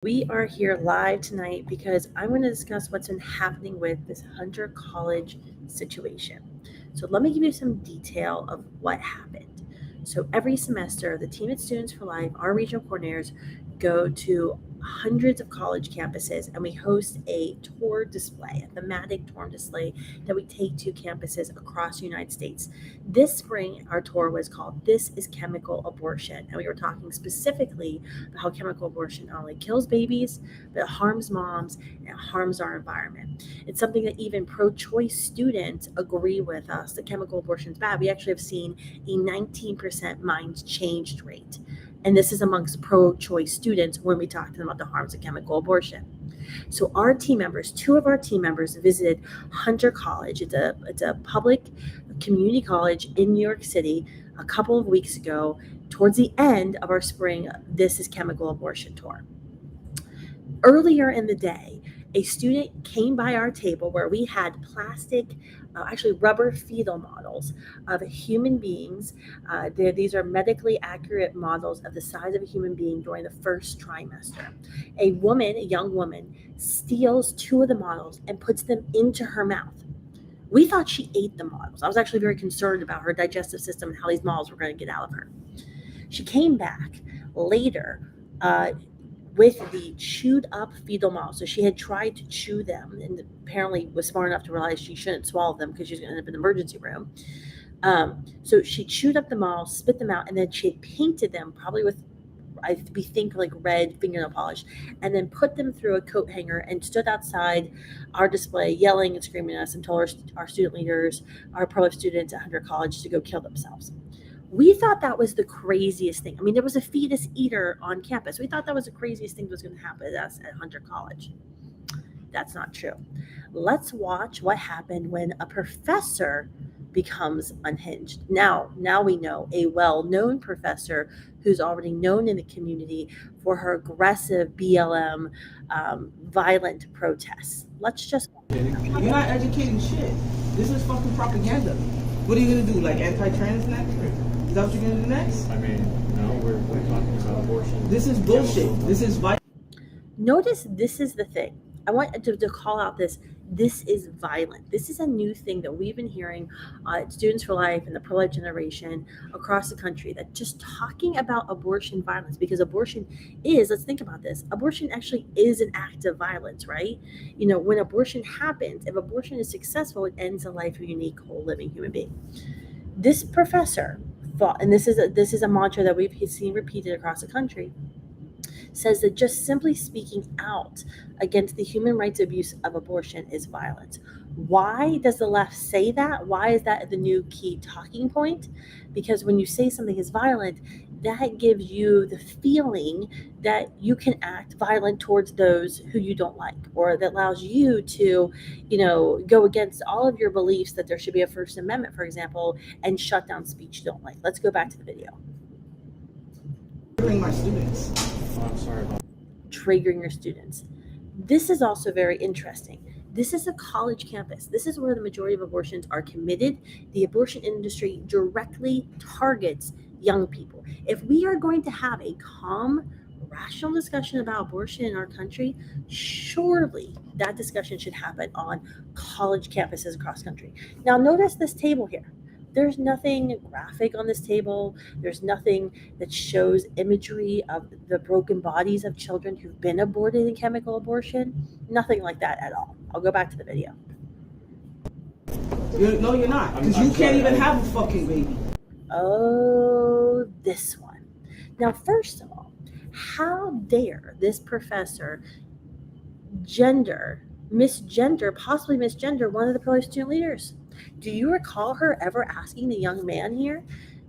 We are here live tonight because I'm going to discuss what's been happening with this Hunter College situation. So, let me give you some detail of what happened. So, every semester, the team at Students for Life, our regional coordinators, go to hundreds of college campuses and we host a tour display, a thematic tour display that we take to campuses across the United States. This spring, our tour was called This is Chemical Abortion, and we were talking specifically about how chemical abortion not only kills babies, but it harms moms and it harms our environment. It's something that even pro choice students agree with us that chemical abortion is bad. We actually have seen a 19% mind changed rate. And this is amongst pro choice students when we talk to them about the harms of chemical abortion. So our team members, two of our team members visited Hunter College. It's a public community college in New York City a couple of weeks ago towards the end of our spring This is Chemical Abortion tour. Earlier in the day, a student came by our table where we had plastic, actually rubber fetal models of human beings. These are medically accurate models of the size of a human being during the first trimester. A young woman, steals two of the models and puts them into her mouth. We thought she ate the models. I was actually very concerned about her digestive system and how these models were going to get out of her. She came back later with the chewed up fetal models. So she had tried to chew them and apparently was smart enough to realize she shouldn't swallow them because she's going to end up in the emergency room. So she chewed up the models, spit them out, and then she had painted them probably with we think like red fingernail polish, and then put them through a coat hanger and stood outside our display yelling and screaming at us and told our student leaders, our pro students at Hunter College to go kill themselves. We thought that was the craziest thing. I mean, there was a fetus eater on campus. We thought that was the craziest thing that was going to happen to us at Hunter College. That's not true. Let's watch what happened when a professor becomes unhinged. Now we know a well-known professor who's already known in the community for her aggressive BLM violent protests. Let's just. You're not educating shit. This is fucking propaganda. What are you gonna do? Like anti-trans next? Is that what you're gonna do next? I mean, no, we're talking about abortion. This is bullshit. This is Notice this is the thing. I want to call out this is violent. This is a new thing that we've been hearing at Students for Life and the pro-life generation across the country, that just talking about abortion violence, because abortion is, let's think about this, abortion actually is an act of violence, right? When abortion happens, if abortion is successful, it ends the life of a unique, whole living human being. This professor thought, and this is a mantra that we've seen repeated across the country, says that just simply speaking out against the human rights abuse of abortion is violence. Why does the left say that? Why is that the new key talking point? Because when you say something is violent, that gives you the feeling that you can act violent towards those who you don't like, or that allows you to, go against all of your beliefs that there should be a First Amendment, for example, and shut down speech you don't like. Let's go back to the video. my students. Oh, I'm sorry about Triggering your students. This is also very interesting. This is a college campus. This is where the majority of abortions are committed. The abortion industry directly targets young people. If we are going to have a calm, rational discussion about abortion in our country, surely that discussion should happen on college campuses across country. Now, notice this table here. There's nothing graphic on this table. There's nothing that shows imagery of the broken bodies of children who've been aborted in chemical abortion. Nothing like that at all. I'll go back to the video. No, you're not. Because you can't even have a fucking baby. Oh, this one. Now, first of all, how dare this professor possibly misgender one of the pro student leaders? Do you recall her ever asking the young man here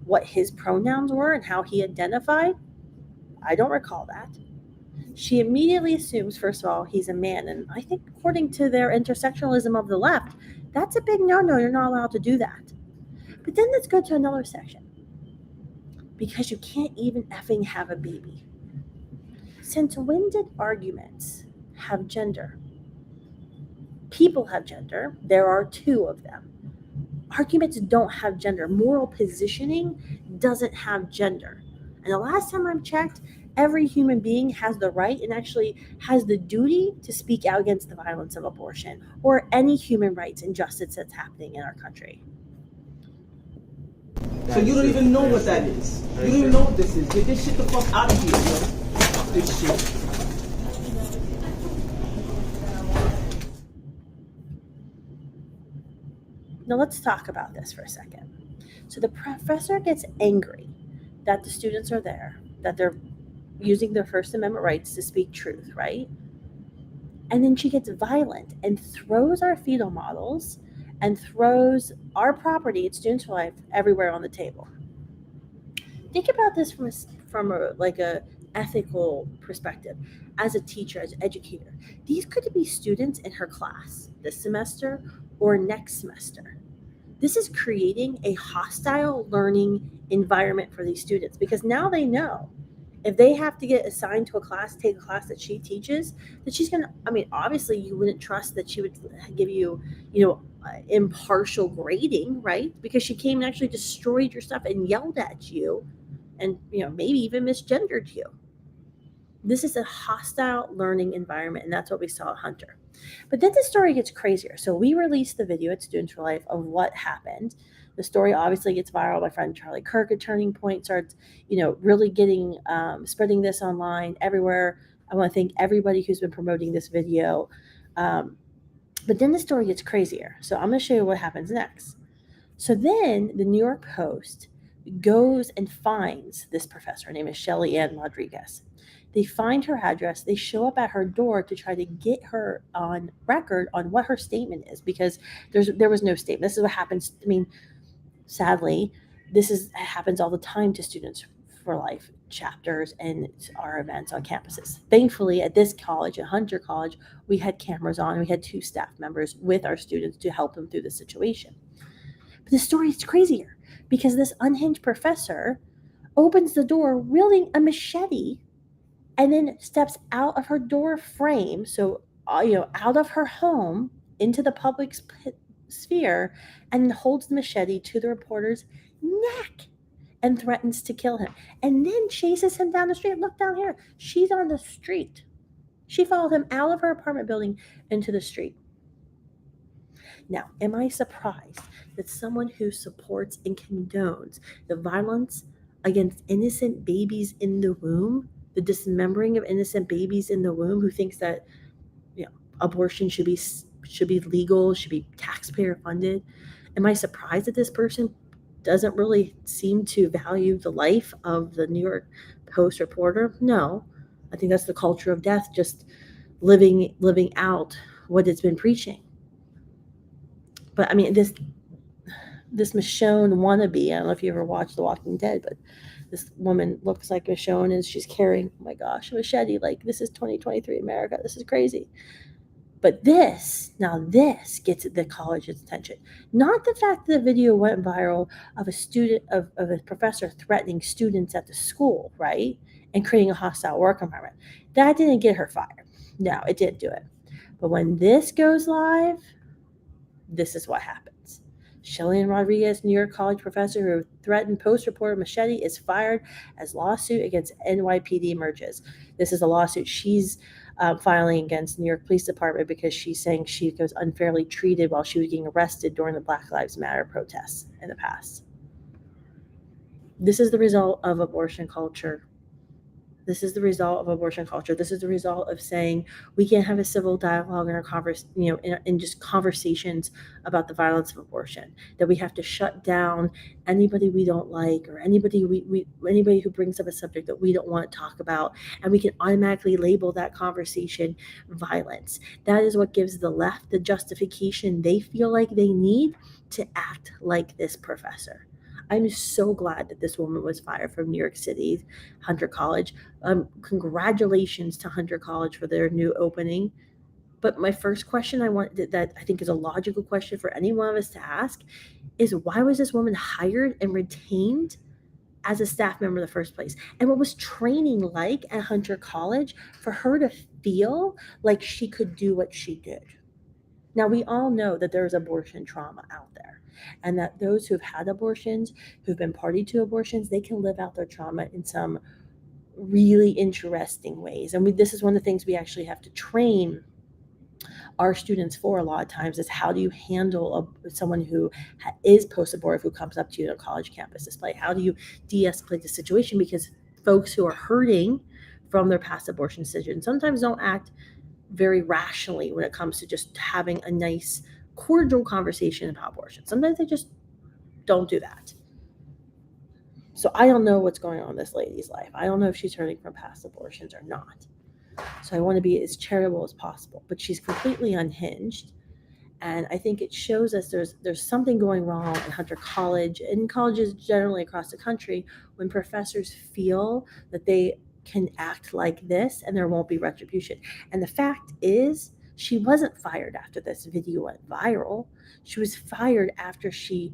what his pronouns were and how he identified? I don't recall that. She immediately assumes, first of all, he's a man. And I think according to their intersectionalism of the left, that's a big no-no. You're not allowed to do that. But then let's go to another section. Because you can't even effing have a baby. Since when did arguments have gender? People have gender. There are two of them. Arguments don't have gender. Moral positioning doesn't have gender. And the last time I checked, Every human being has the right and actually has the duty to speak out against the violence of abortion or any human rights injustice that's happening in our country. So you don't even know what that is. You don't even know what this is. Get this shit the fuck out of here, yo. Fuck this shit. Now let's talk about this for a second. So the professor gets angry that the students are there, that they're using their First Amendment rights to speak truth, right? And then she gets violent and throws our fetal models and throws our property at Students for Life everywhere on the table. Think about this from a ethical perspective. As a teacher, as an educator, these could be students in her class this semester or next semester. This is creating a hostile learning environment for these students because now they know if they have to get assigned to a class, take a class that she teaches, that she's going to, I mean, obviously you wouldn't trust that she would give you, impartial grading, right? Because she came and actually destroyed your stuff and yelled at you and, maybe even misgendered you. This is a hostile learning environment, and that's what we saw at Hunter. But then the story gets crazier. So we released the video at Students for Life of what happened. The story obviously gets viral. My friend Charlie Kirk at Turning Point starts, really getting spreading this online everywhere. I want to thank everybody who's been promoting this video. But then the story gets crazier. So I'm going to show you what happens next. So then the New York Post goes and finds this professor. Her name is Shelly Ann Rodriguez. They find her address. They show up at her door to try to get her on record on what her statement is because there was no statement. This is what happens. I mean, sadly, happens all the time to Students for Life chapters and our events on campuses. Thankfully, at this college, at Hunter College, we had cameras on. We had 2 staff members with our students to help them through the situation. But the story is crazier because this unhinged professor opens the door wielding a machete and then steps out of her door frame, so out of her home into the public sphere, and holds the machete to the reporter's neck and threatens to kill him, and then chases him down the street. Look down here. She's on the street. She followed him out of her apartment building into the street. Now, am I surprised that someone who supports and condones the violence against innocent babies in the womb, the dismembering of innocent babies in the womb, who thinks that abortion should be legal, should be taxpayer funded? Am I surprised that this person doesn't really seem to value the life of the New York Post reporter? No, I think that's the culture of death, just living out what it's been preaching. But I mean, this Michonne wannabe, I don't know if you ever watched The Walking Dead, but this woman looks like Michonne and she's carrying, oh my gosh, a machete. Like, this is 2023 America. This is crazy. But this gets the college's attention. Not the fact that the video went viral of a student, of a professor threatening students at the school, right? And creating a hostile work environment. That didn't get her fired. No, it didn't do it. But when this goes live, this is what happens. Shelly Ann Rodriguez, New York College professor who threatened Post reporter machete, is fired as lawsuit against NYPD emerges. This is a lawsuit she's filing against New York Police Department because she's saying she was unfairly treated while she was getting arrested during the Black Lives Matter protests in the past. This is the result of abortion culture. This is the result of abortion culture. This is the result of saying we can't have a civil dialogue in our in just conversations about the violence of abortion. That we have to shut down anybody we don't like, or anybody anybody who brings up a subject that we don't want to talk about, and we can automatically label that conversation violence. That is what gives the left the justification they feel like they need to act like this professor. I'm so glad that this woman was fired from New York City, Hunter College. Congratulations to Hunter College for their new opening. But my first question that I think is a logical question for any one of us to ask is, why was this woman hired and retained as a staff member in the first place? And what was training like at Hunter College for her to feel like she could do what she did? Now, we all know that there's abortion trauma out there, and that those who've had abortions, who've been party to abortions, they can live out their trauma in some really interesting ways. And this is one of the things we actually have to train our students for a lot of times, is how do you handle someone who is post-abortive, who comes up to you on a college campus display? How do you de-escalate the situation? Because folks who are hurting from their past abortion decisions sometimes don't act very rationally when it comes to just having a nice, cordial conversation about abortion. Sometimes they just don't do that. So I don't know what's going on in this lady's life. I don't know if she's hurting from past abortions or not. So I want to be as charitable as possible, but she's completely unhinged. And I think it shows us there's something going wrong in Hunter College and colleges generally across the country when professors feel that they can act like this and there won't be retribution. And the fact is, she wasn't fired after this video went viral. She was fired after she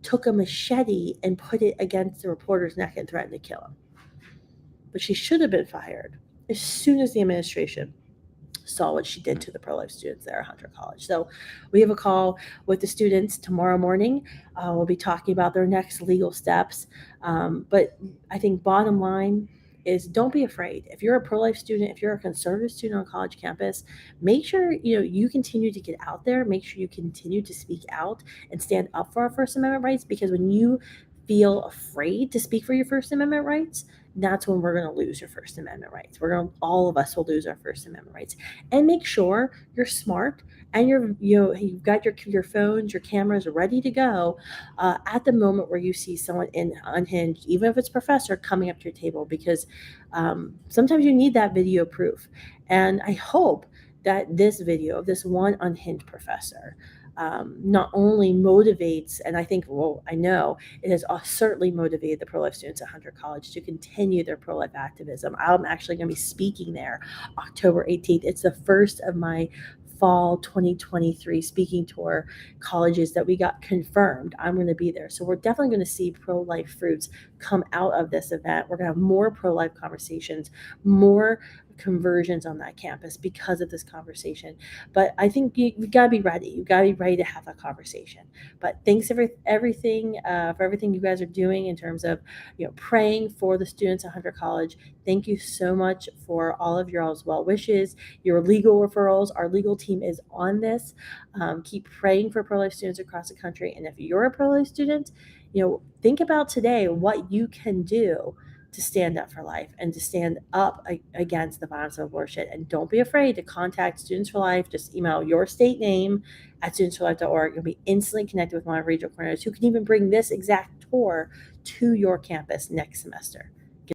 took a machete and put it against the reporter's neck and threatened to kill him. But she should have been fired as soon as the administration saw what she did to the pro-life students there at Hunter College. So we have a call with the students tomorrow morning. We'll be talking about their next legal steps. But I think bottom line is, don't be afraid. If you're a pro-life student, if you're a conservative student on a college campus, make sure you continue to get out there. Make sure you continue to speak out and stand up for our First Amendment rights, because when you feel afraid to speak for your First Amendment rights, that's when we're going to lose your First Amendment rights. All of us will lose our First Amendment rights. And make sure you're smart and you've got your phones, your cameras ready to go at the moment where you see someone unhinged, even if it's a professor coming up to your table, because sometimes you need that video proof. And I hope that this video of this one unhinged professor not only motivates, and I know it has certainly motivated the pro-life students at Hunter College to continue their pro-life activism. I'm actually going to be speaking there October 18th. It's the first of my fall 2023 speaking tour colleges that we got confirmed. I'm going to be there. So we're definitely going to see pro-life fruits come out of this event. We're going to have more pro-life conversations, more conversions on that campus because of this conversation. But I think you got to be ready. You got to be ready to have that conversation. But thanks for everything you guys are doing in terms of praying for the students at Hunter College. Thank you so much for all of your all's well wishes, your legal referrals. Our legal team is on this. Keep praying for pro-life students across the country. And if you're a pro-life student, think about today what you can do to stand up for life and to stand up against the violence of abortion. And don't be afraid to contact Students for Life. Just email your state name at studentsforlife.org. You'll be instantly connected with one of our regional coordinators who can even bring this exact tour to your campus next semester.